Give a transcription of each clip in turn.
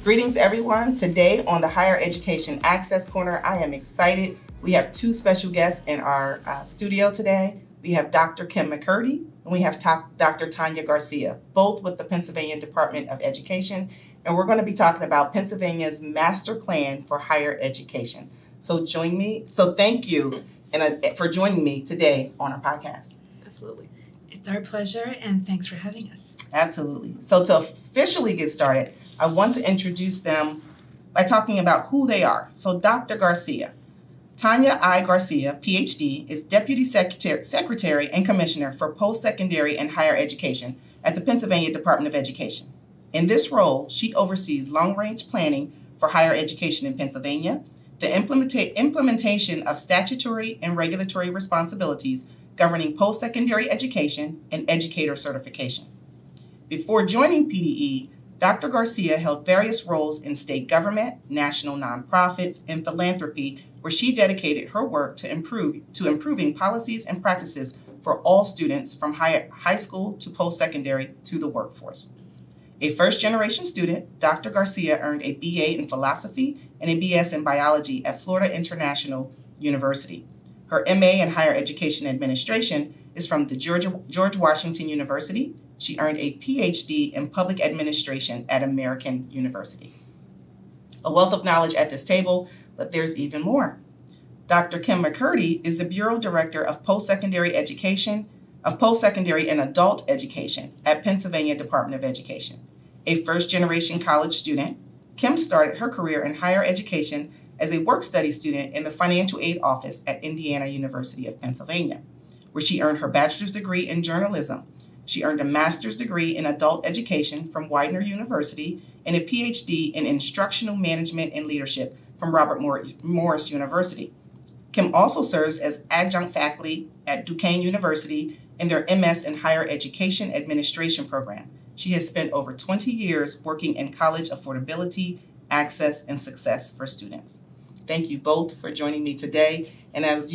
Greetings, everyone. Today on the Higher Education Access Corner, I am excited. We have two special guests in our studio today. We have Dr. Kim McCurdy and we have Dr. Tanya Garcia, both with the Pennsylvania Department of Education. And we're going to be talking about Pennsylvania's Master Plan for Higher Education. So thank you for joining me today on our podcast. Absolutely. It's our pleasure, and thanks for having us. Absolutely. So to officially get started, I want to introduce them by talking about who they are. So Dr. Garcia. Tanya I. Garcia, PhD, is Deputy Secretary and Commissioner for Postsecondary and Higher Education at the Pennsylvania Department of Education. In this role, she oversees long-range planning for higher education in Pennsylvania, the implementation of statutory and regulatory responsibilities governing post-secondary education and educator certification. Before joining PDE, Dr. Garcia held various roles in state government, national nonprofits, and philanthropy, where she dedicated her work to improving policies and practices for all students from high school to post-secondary to the workforce. A first-generation student, Dr. Garcia earned a BA in philosophy and a BS in biology at Florida International University. Her MA in higher education administration is from the George Washington University. She earned a PhD in public administration at American University. A wealth of knowledge at this table, but there's even more. Dr. Kim McCurdy is the Bureau Director of Postsecondary and Adult Education at Pennsylvania Department of Education. A first-generation college student, Kim started her career in higher education as a work-study student in the Financial Aid Office at Indiana University of Pennsylvania, where she earned her bachelor's degree in journalism. She earned a master's degree in adult education from Widener University and a PhD in instructional management and leadership from Robert Morris University. Kim also serves as adjunct faculty at Duquesne University in their MS in Higher Education Administration program. She has spent over 20 years working in college affordability, access, and success for students. Thank you both for joining me today. And as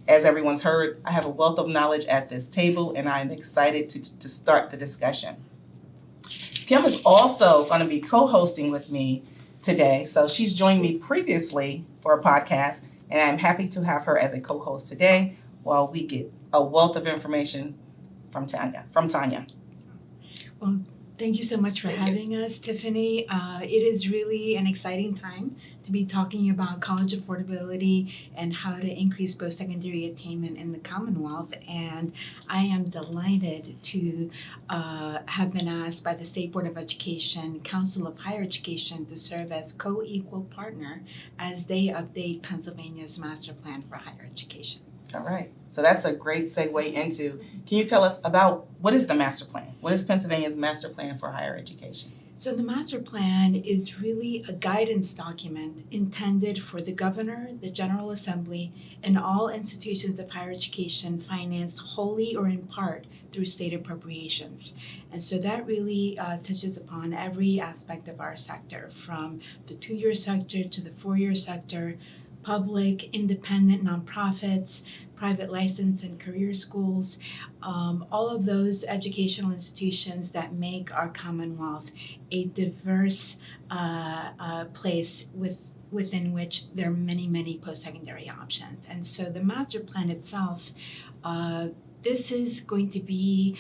everyone's heard, I have a wealth of knowledge at this table, and I'm excited to start the discussion. Kim is also going to be co-hosting with me today. So she's joined me previously for a podcast, and I'm happy to have her as a co-host today while we get a wealth of information from Tanya. Well, thank you so much for having us, Tiffany. It is really an exciting time to be talking about college affordability and how to increase post-secondary attainment in the Commonwealth. And I am delighted to have been asked by the State Board of Education, Council of Higher Education, to serve as co-equal partner as they update Pennsylvania's Master Plan for Higher Education. All right. So that's a great segue into, can you tell us about what is the master plan? What is Pennsylvania's master plan for higher education? So the master plan is really a guidance document intended for the governor, the General Assembly, and all institutions of higher education financed wholly or in part through state appropriations. And so that really touches upon every aspect of our sector, from the 2-year sector to the 4-year sector, public, independent nonprofits, private license and career schools, all of those educational institutions that make our Commonwealth a diverse place within which there are many, many post-secondary options. And so the master plan itself, this is going to be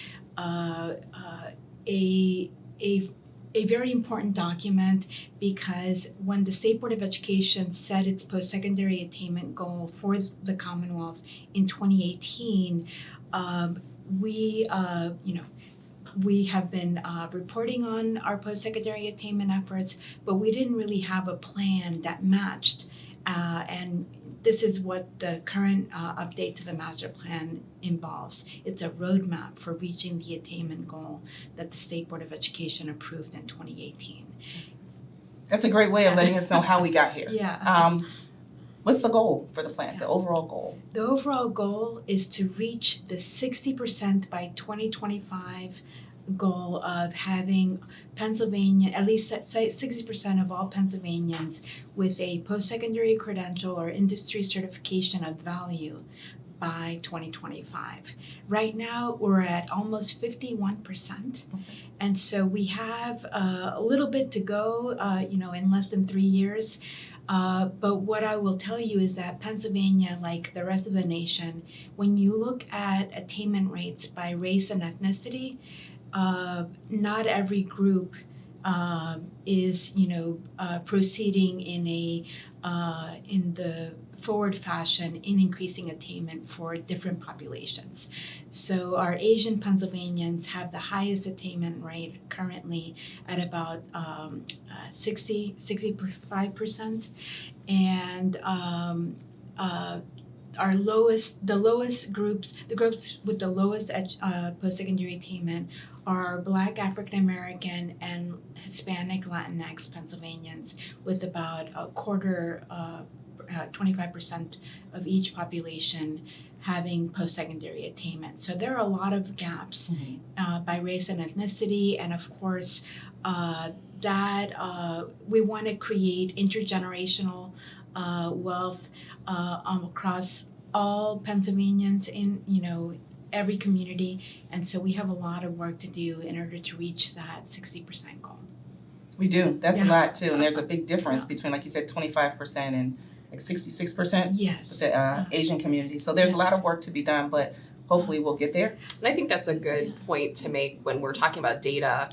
a very important document, because when the State Board of Education set its post-secondary attainment goal for the Commonwealth in 2018, we have been reporting on our post-secondary attainment efforts, but we didn't really have a plan that matched. And this is what the current update to the master plan involves. It's a roadmap for reaching the attainment goal that the State Board of Education approved in 2018. That's a great way of letting us know how we got here. Yeah. What's the goal for the plan, the overall goal? The overall goal is to reach the 60% by 2025 goal of having Pennsylvania, at least 60% of all Pennsylvanians with a post-secondary credential or industry certification of value by 2025. Right now, we're at almost 51%. And so we have a little bit to go, in less than 3 years. But what I will tell you is that Pennsylvania, like the rest of the nation, when you look at attainment rates by race and ethnicity, not every group is, proceeding in the forward fashion in increasing attainment for different populations. So our Asian Pennsylvanians have the highest attainment rate currently at about 65%, and the groups with the lowest post-secondary attainment are Black, African American, and Hispanic Latinx Pennsylvanians, with about a quarter, 25% of each population having post-secondary attainment. So there are a lot of gaps by race and ethnicity, and of course that we want to create intergenerational wealth across all Pennsylvanians in every community, and so we have a lot of work to do in order to reach that 60% goal. We do. That's a lot too, and there's a big difference between, like you said, 25% and like 66%. Yes. With the Asian community. So there's a lot of work to be done, but hopefully we'll get there. And I think that's a good point to make when we're talking about data,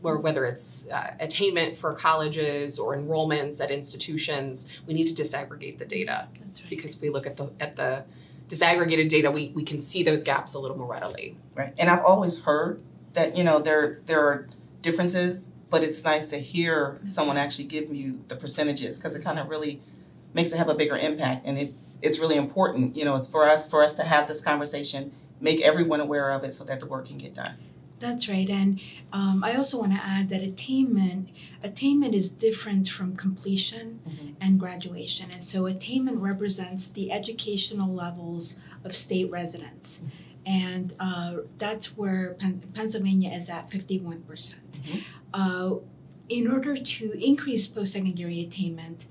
or whether it's attainment for colleges or enrollments at institutions. We need to disaggregate the data. That's right. Because if we look at the disaggregated data, we can see those gaps a little more readily. Right. And I've always heard that, there are differences, but it's nice to hear someone actually give you the percentages, because it kind of really makes it have a bigger impact. And it's really important, it's for us to have this conversation, make everyone aware of it so that the work can get done. That's right, and I also want to add that attainment is different from completion and graduation, and so attainment represents the educational levels of state residents, and that's where Pennsylvania is at 51%. In order to increase post-secondary attainment,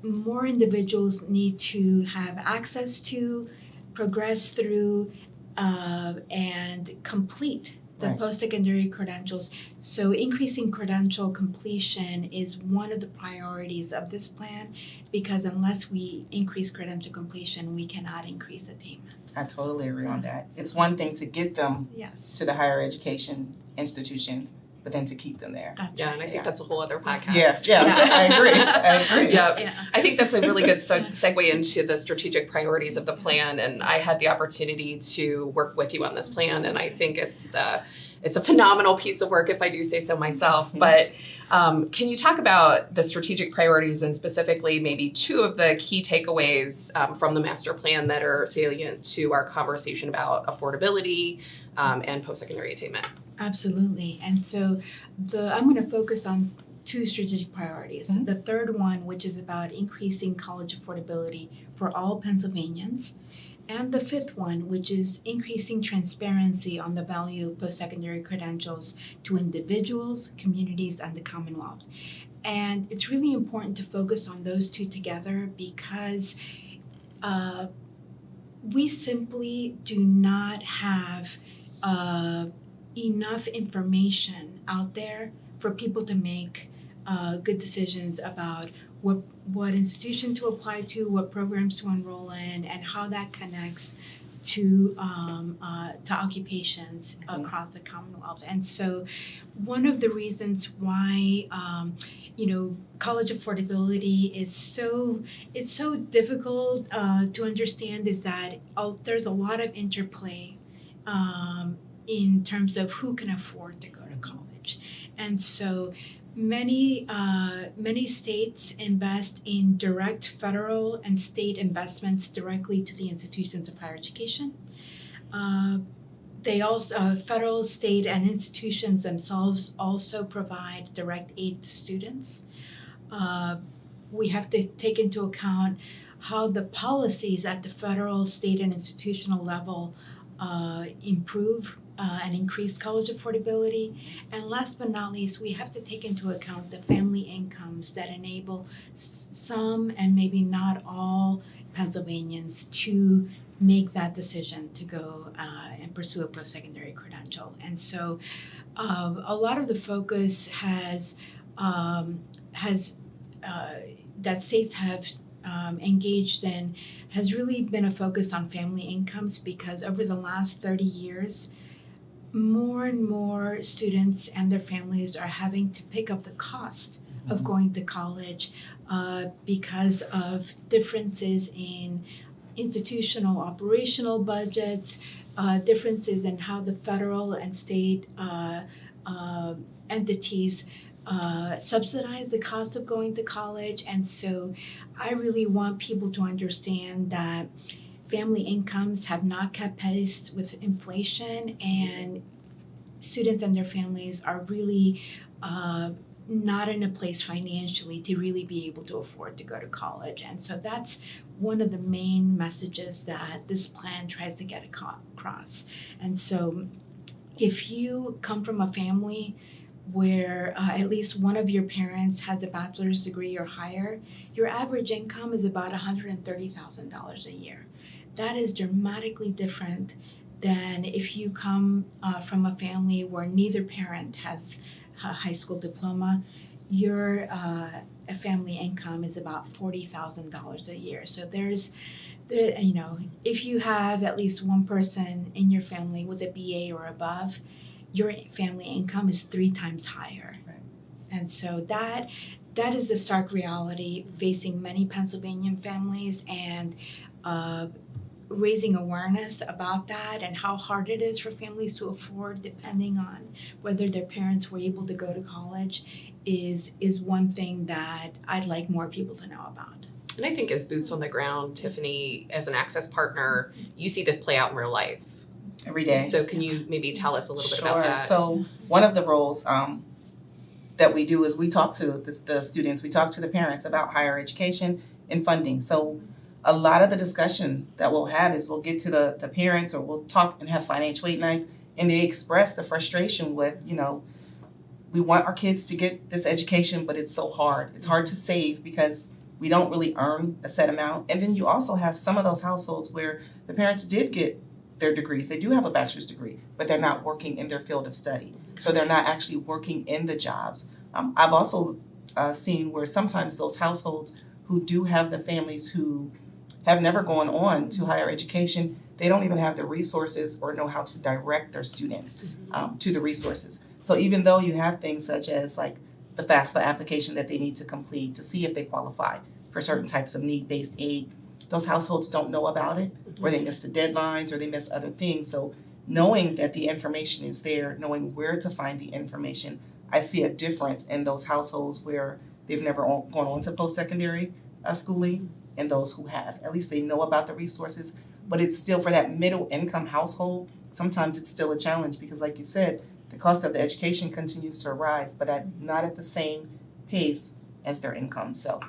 more individuals need to have access to, progress through, and complete the post-secondary credentials. So increasing credential completion is one of the priorities of this plan, because unless we increase credential completion, we cannot increase attainment. I totally agree on that. It's one thing to get them to the higher education institutions, but then to keep them there. That's and I think that's a whole other podcast. I agree. I think that's a really good segue into the strategic priorities of the plan, and I had the opportunity to work with you on this plan, and I think it's a phenomenal piece of work, if I do say so myself. But can you talk about the strategic priorities, and specifically maybe two of the key takeaways from the master plan that are salient to our conversation about affordability and post-secondary attainment? Absolutely. And so I'm going to focus on two strategic priorities. The third one, which is about increasing college affordability for all Pennsylvanians. And the fifth one, which is increasing transparency on the value of post-secondary credentials to individuals, communities, and the Commonwealth. And it's really important to focus on those two together, because we simply do not have enough information out there for people to make good decisions about what institution to apply to, what programs to enroll in, and how that connects to occupations across the Commonwealth. And so one of the reasons why college affordability is so difficult to understand is that there's a lot of interplay in terms of who can afford to go to college. And so many states invest in direct federal and state investments directly to the institutions of higher education. They also, federal, state, and institutions themselves also provide direct aid to students. We have to take into account how the policies at the federal, state, and institutional level improve and increase college affordability. And last but not least, we have to take into account the family incomes that enable some and maybe not all Pennsylvanians to make that decision to go and pursue a post-secondary credential. And so a lot of the focus that states have engaged in has really been a focus on family incomes, because over the last 30 years, more and more students and their families are having to pick up the cost of going to college because of differences in institutional operational budgets, differences in how the federal and state entities subsidize the cost of going to college. And so I really want people to understand that family incomes have not kept pace with inflation, and students and their families are really not in a place financially to really be able to afford to go to college. And so that's one of the main messages that this plan tries to get across. And so if you come from a family where at least one of your parents has a bachelor's degree or higher, your average income is about $130,000 a year. That is dramatically different than if you come from a family where neither parent has a high school diploma. Your family income is about $40,000 a year. So if you have at least one person in your family with a BA or above, your family income is 3 times higher. Right. And so that is the stark reality facing many Pennsylvanian families, and raising awareness about that and how hard it is for families to afford, depending on whether their parents were able to go to college, is one thing that I'd like more people to know about. And I think as boots on the ground, Tiffanie, as an access partner, you see this play out in real life. Every day. So can you maybe tell us a little bit about Sure. that? So one of the roles that we do is we talk to the students, we talk to the parents about higher education and funding. So a lot of the discussion that we'll have is we'll get to the parents, or we'll talk and have financial aid nights, and they express the frustration with, we want our kids to get this education, but it's so hard. It's hard to save because we don't really earn a set amount. And then you also have some of those households where the parents did get their degrees. They do have a bachelor's degree, but they're not working in their field of study. So they're not actually working in the jobs. I've also seen where sometimes those households who do have the families who have never gone on to higher education, they don't even have the resources or know how to direct their students to the resources. So even though you have things such as like the FAFSA application that they need to complete to see if they qualify for certain types of need-based aid, those households don't know about it, or they miss the deadlines, or they miss other things. So knowing that the information is there, knowing where to find the information, I see a difference in those households where they've never gone on to post-secondary schooling and those who have. At least they know about the resources, but it's still, for that middle income household, sometimes it's still a challenge because, like you said, the cost of the education continues to rise, but not at the same pace as their income. So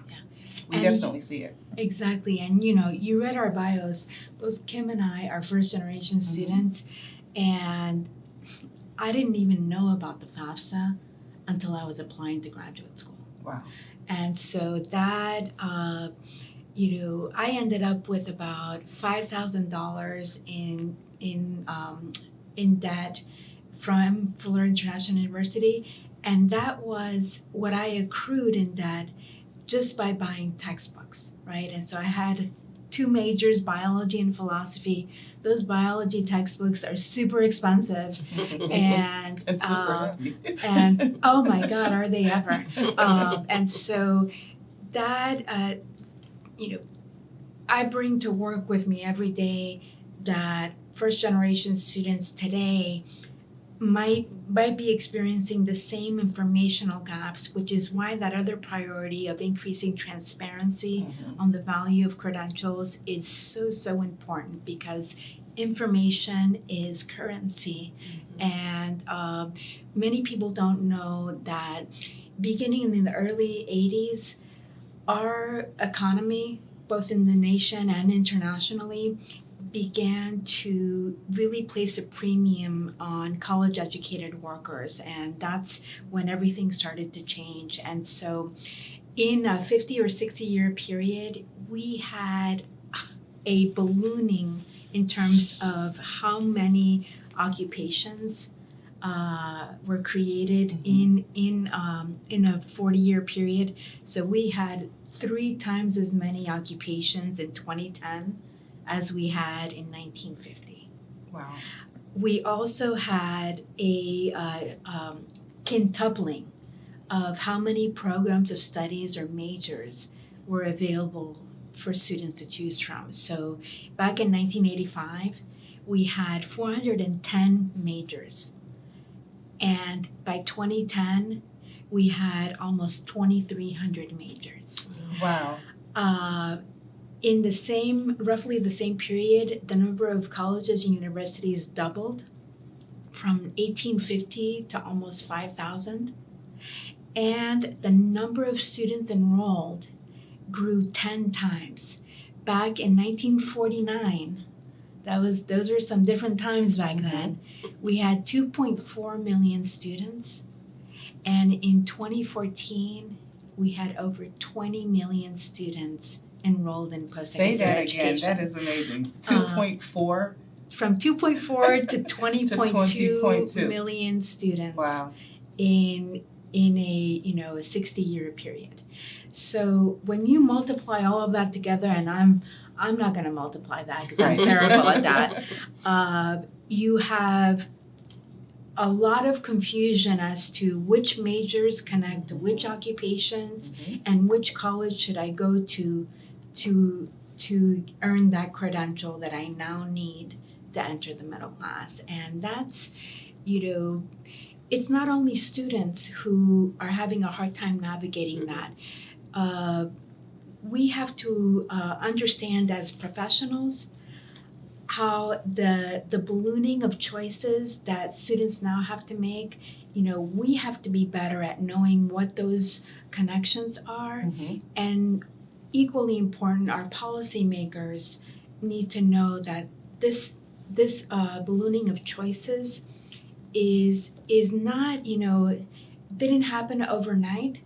we definitely see it. Exactly. And you read our bios. Both Kim and I are first generation students, and I didn't even know about the FAFSA until I was applying to graduate school. Wow. And so that I ended up with about $5,000 in debt from Fuller International University, and that was what I accrued in debt just by buying textbooks, right? And so I had 2 majors, biology and philosophy. Those biology textbooks are super expensive, and super heavy. and oh my God, are they ever? And so that I bring to work with me every day that first generation students today might be experiencing the same informational gaps, which is why that other priority of increasing transparency on the value of credentials is so important, because information is currency. And many people don't know that beginning in the early 80s, our economy, both in the nation and internationally, began to really place a premium on college-educated workers, and that's when everything started to change. And so in a 50 or 60-year period, we had a ballooning in terms of how many occupations were created in a 40-year period. So we had 3 times as many occupations in 2010 as we had in 1950. Wow. We also had a quintupling of how many programs of studies or majors were available for students to choose from. So back in 1985, we had 410 majors. And by 2010, we had almost 2,300 majors. Wow. In roughly the same period, the number of colleges and universities doubled from 1,850 to almost 5,000. And the number of students enrolled grew 10 times. Back in 1949, those were some different times back then. We had 2.4 million students, and in 2014, we had over 20 million students enrolled in post-secondary education. Say that again. That is amazing. 2.4. From 2.4 to 20.2 20.2 million students. Wow. In a 60-year period. So when you multiply all of that together, and I'm not going to multiply that because I'm terrible at that, you have a lot of confusion as to which majors connect to which occupations and which college should I go to earn that credential that I now need to enter the middle class. And that's, it's not only students who are having a hard time navigating that. We have to understand as professionals how the ballooning of choices that students now have to make, we have to be better at knowing what those connections are. And equally important, our policymakers need to know that this ballooning of choices is not, didn't happen overnight,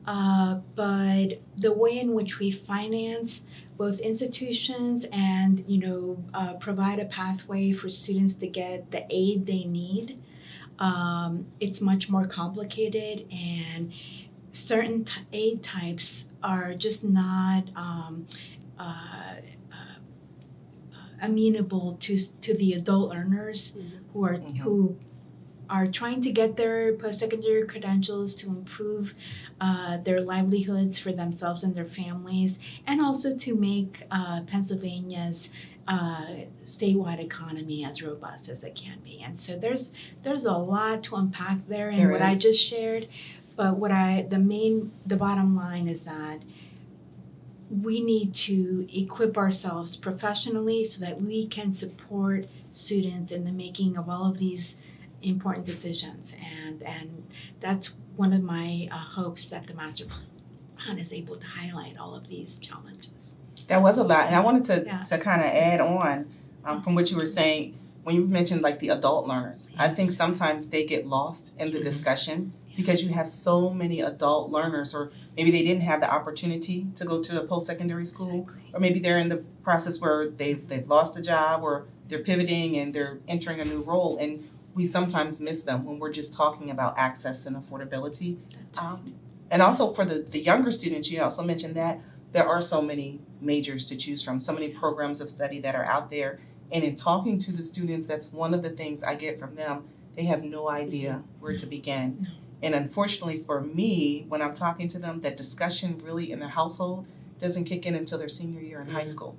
but the way in which we finance both institutions and, provide a pathway for students to get the aid they need, it's much more complicated, and certain aid types are just not amenable to the adult learners who are trying to get their post-secondary credentials to improve their livelihoods for themselves and their families, and also to make Pennsylvania's statewide economy as robust as it can be. And so there's a lot to unpack there in what I just shared, but the bottom line is that we need to equip ourselves professionally so that we can support students in the making of all of these important decisions, and that's one of my hopes, that the master plan is able to highlight all of these challenges. That was a lot, and I wanted to kind of add on from what you were saying when you mentioned like the adult learners. I think sometimes they get lost in the discussion because you have so many adult learners, or maybe they didn't have the opportunity to go to a post-secondary school, or maybe they're in the process where they've lost a job, or they're pivoting and they're entering a new role, and we sometimes miss them when we're just talking about access and affordability. And also for the younger students, you also mentioned that there are so many majors to choose from, so many programs of study that are out there. And in talking to the students, that's one of the things I get from them. They have no idea where to begin. And unfortunately for me, when I'm talking to them, that discussion really in their household doesn't kick in until their senior year in high school.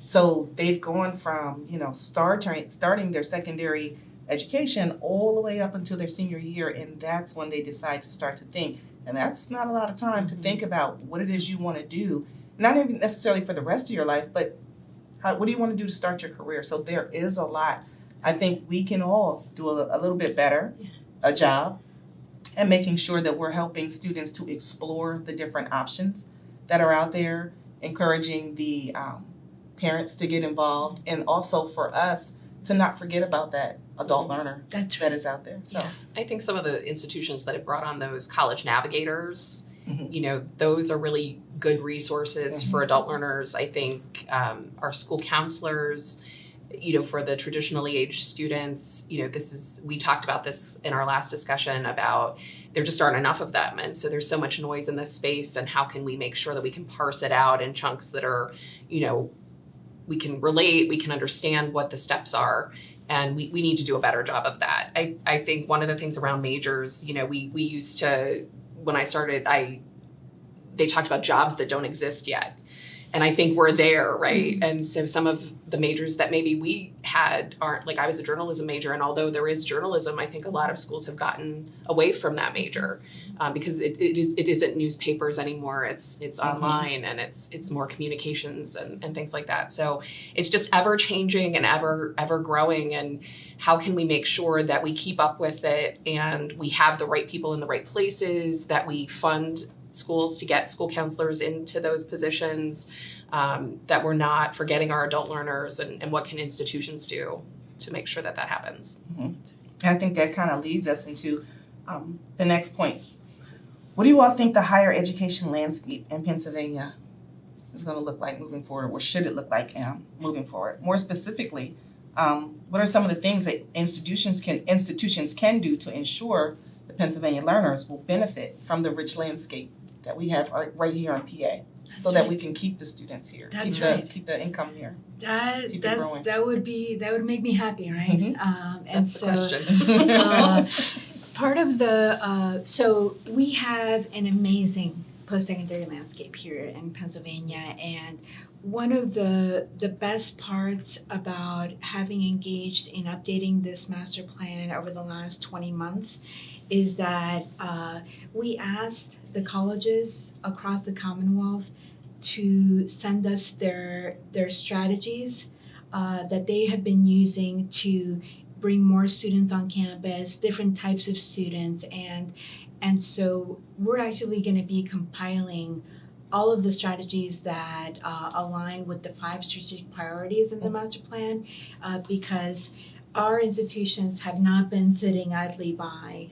So they've gone from, starting their secondary education all the way up until their senior year, and that's when they decide to start to think. And that's not a lot of time to think about what it is you want to do, not even necessarily for the rest of your life, but what do you want to do to start your career? So there is a lot. I think we can all do a little bit better, a job, and making sure that we're helping students to explore the different options that are out there, encouraging the parents to get involved, and also for us to not forget about that adult learner that is out there. So I think some of the institutions that have brought on those college navigators, those are really good resources for adult learners. I think our school counselors, for the traditionally aged students, we talked about this in our last discussion about there just aren't enough of them. And so there's so much noise in this space, and how can we make sure that we can parse it out in chunks that are, we can relate, we can understand what the steps are. And we need to do a better job of that. I think one of the things around majors, we used to, when I started, they talked about jobs that don't exist yet. And I think we're there, right? And so some of the majors that maybe we had aren't, like I was a journalism major, and although there is journalism, I think a lot of schools have gotten away from that major because it isn't newspapers anymore. It's online, and it's more communications and things like that. So it's just ever changing and ever growing. And how can we make sure that we keep up with it, and we have the right people in the right places, that we fund schools to get school counselors into those positions, that we're not forgetting our adult learners, and what can institutions do to make sure that happens. And I think that kind of leads us into the next point. What do you all think the higher education landscape in Pennsylvania is going to look like moving forward, or should it look like moving forward? More specifically, what are some of the things that institutions can do to ensure the Pennsylvania learners will benefit from the rich landscape that we have right here in PA, so that we can keep the students here, keep the income here, keep it growing. That would make me happy, right? And That's the question. Part of the so we have an amazing post-secondary landscape here in Pennsylvania, and one of the best parts about having engaged in updating this master plan over the last 20 months is that we asked the colleges across the Commonwealth to send us their strategies that they have been using to bring more students on campus, different types of students, and so we're actually going to be compiling all of the strategies that align with the 5 strategic priorities in the master plan, because our institutions have not been sitting idly by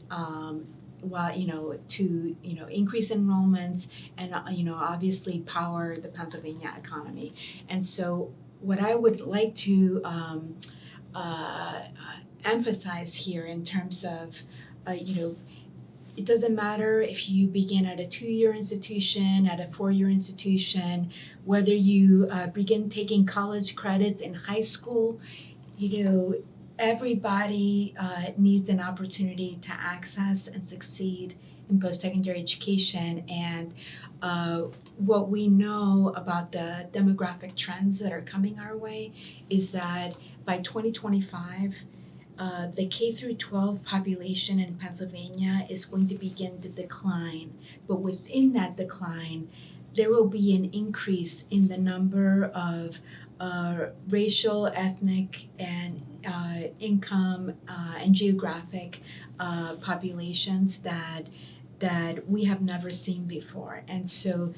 while to increase enrollments and obviously power the Pennsylvania economy. And so what I would like to emphasize here in terms of it doesn't matter if you begin at a 2-year institution, at a 4-year institution, whether you begin taking college credits in high school, everybody needs an opportunity to access and succeed in post-secondary education. And what we know about the demographic trends that are coming our way is that by 2025, the K through 12 population in Pennsylvania is going to begin to decline. But within that decline, there will be an increase in the number of racial, ethnic, and income and geographic populations that we have never seen before. And so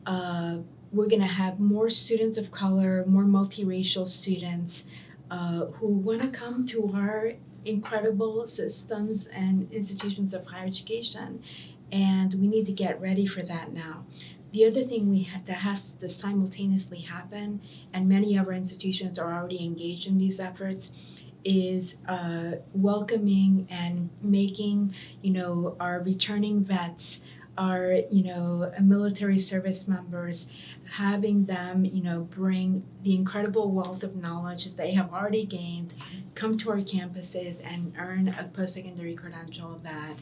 we're going to have more students of color, more multiracial students who want to come to our incredible systems and institutions of higher education. And we need to get ready for that now. The other thing that has to simultaneously happen, and many of our institutions are already engaged in these efforts, is welcoming and making, our returning vets, our, military service members, having them, bring the incredible wealth of knowledge that they have already gained, come to our campuses and earn a post-secondary credential that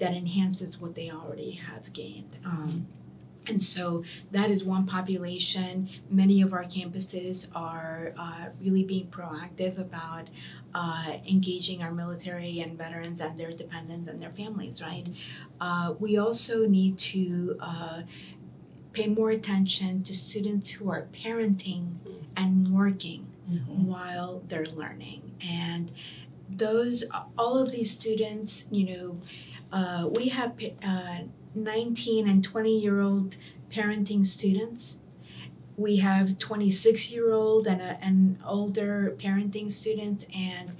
enhances what they already have gained. And so that is one population. Many of our campuses are really being proactive about engaging our military and veterans and their dependents and their families, right? We also need to pay more attention to students who are parenting and working while they're learning. And all of these students, we have 19 and 20-year-old parenting students. We have 26-year-old and older parenting students, and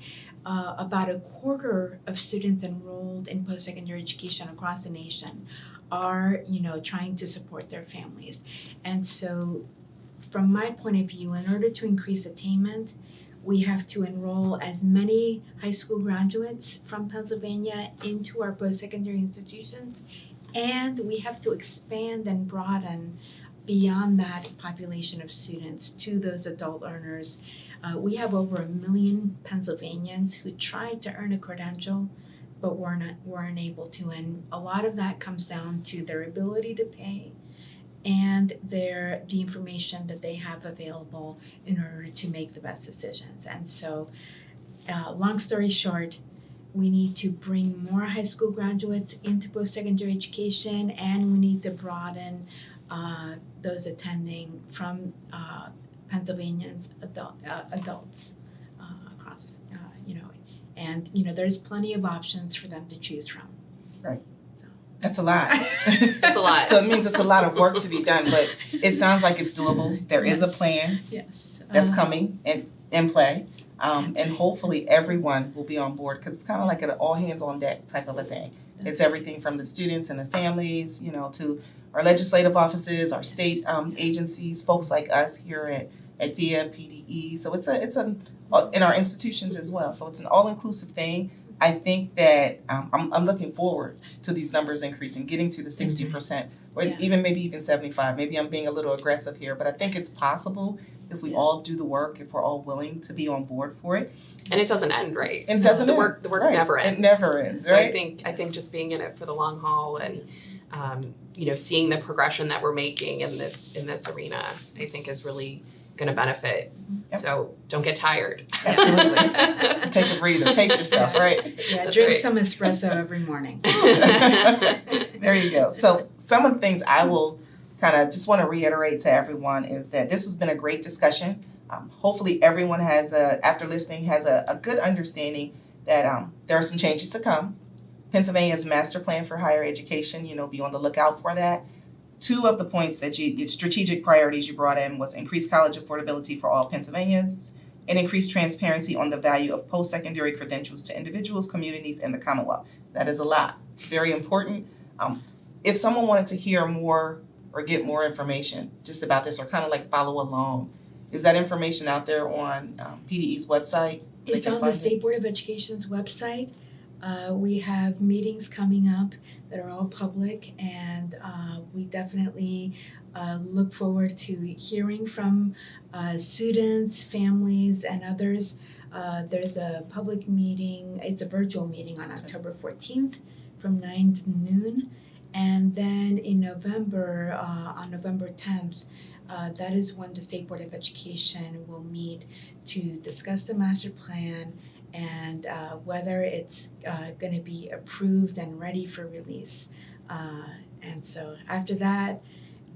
about a quarter of students enrolled in post-secondary education across the nation are, trying to support their families. And so from my point of view, in order to increase attainment, We have to enroll as many high school graduates from Pennsylvania into our post-secondary institutions, and we have to expand and broaden beyond that population of students to those adult learners. We have over 1 million Pennsylvanians who tried to earn a credential but weren't able to, and a lot of that comes down to their ability to pay and the information that they have available in order to make the best decisions. And so, long story short, we need to bring more high school graduates into post-secondary education, and we need to broaden those attending from Pennsylvanians, adults across, and there's plenty of options for them to choose from. Right. That's a lot. That's a lot. So it means it's a lot of work to be done, but it sounds like it's doable. There is a plan that's coming in play, and hopefully everyone will be on board, because it's kind of like an all hands on deck type of a thing. It's everything from the students and the families, to our legislative offices, our state agencies, folks like us here at PHEAA, PDE. So it's in our institutions as well. So it's an all-inclusive thing. I think that I'm looking forward to these numbers increasing, getting to the 60%, or even maybe even 75. Maybe I'm being a little aggressive here, but I think it's possible if we all do the work, if we're all willing to be on board for it. And it doesn't end, right? And it doesn't the end. work Right. never ends. It never ends, So right? I think just being in it for the long haul and seeing the progression that we're making in this arena, I think is really going to benefit. Yep. So don't get tired. Absolutely. Take a breather, pace yourself, right? Yeah, That's drink right. some espresso every morning. There you go. So some of the things I will kind of just want to reiterate to everyone is that this has been a great discussion. Hopefully everyone after listening, has a good understanding that there are some changes to come. Pennsylvania's master plan for higher education, be on the lookout for that. 2 of the points that strategic priorities you brought in was increased college affordability for all Pennsylvanians and increased transparency on the value of post-secondary credentials to individuals, communities, and the Commonwealth. That is a lot. Very important. If someone wanted to hear more or get more information just about this, or kind of like follow along, is that information out there on PDE's website? It's on the State Board of Education's website. We have meetings coming up that are all public, and we definitely look forward to hearing from students, families, and others. There's a public meeting, it's a virtual meeting on October 14th from 9 to noon. And then in November, on November 10th, that is when the State Board of Education will meet to discuss the master plan and whether it's going to be approved and ready for release. And so after that,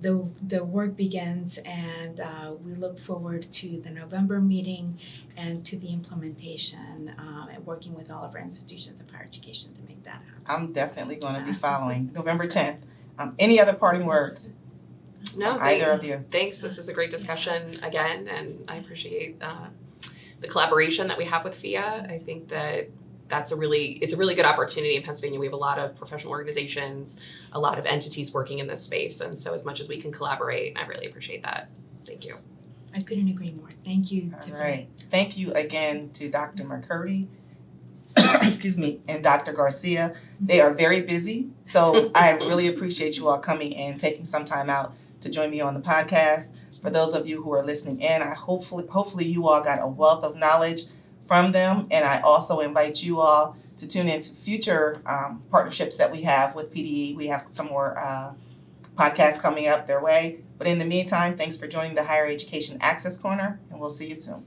the work begins, and we look forward to the November meeting and to the implementation and working with all of our institutions of higher education to make that happen. I'm definitely going to be following November 10th. Any other parting words? No, Either of you. Thanks. This was a great discussion again, and I appreciate the collaboration that we have with PHEAA. I think that it's a really good opportunity in Pennsylvania. We have a lot of professional organizations, a lot of entities working in this space, and so as much as we can collaborate, I really appreciate that. Thank you. I couldn't agree more. Thank you, All Tiffanie. right. Thank you again to Dr. McCurdy, excuse me, and Dr. Garcia. They are very busy, so I really appreciate you all coming and taking some time out to join me on the podcast. For those of you who are listening in, hopefully you all got a wealth of knowledge from them, and I also invite you all to tune into future partnerships that we have with PDE. We have some more podcasts coming up their way. But in the meantime, thanks for joining the Higher Education Access Corner, and we'll see you soon.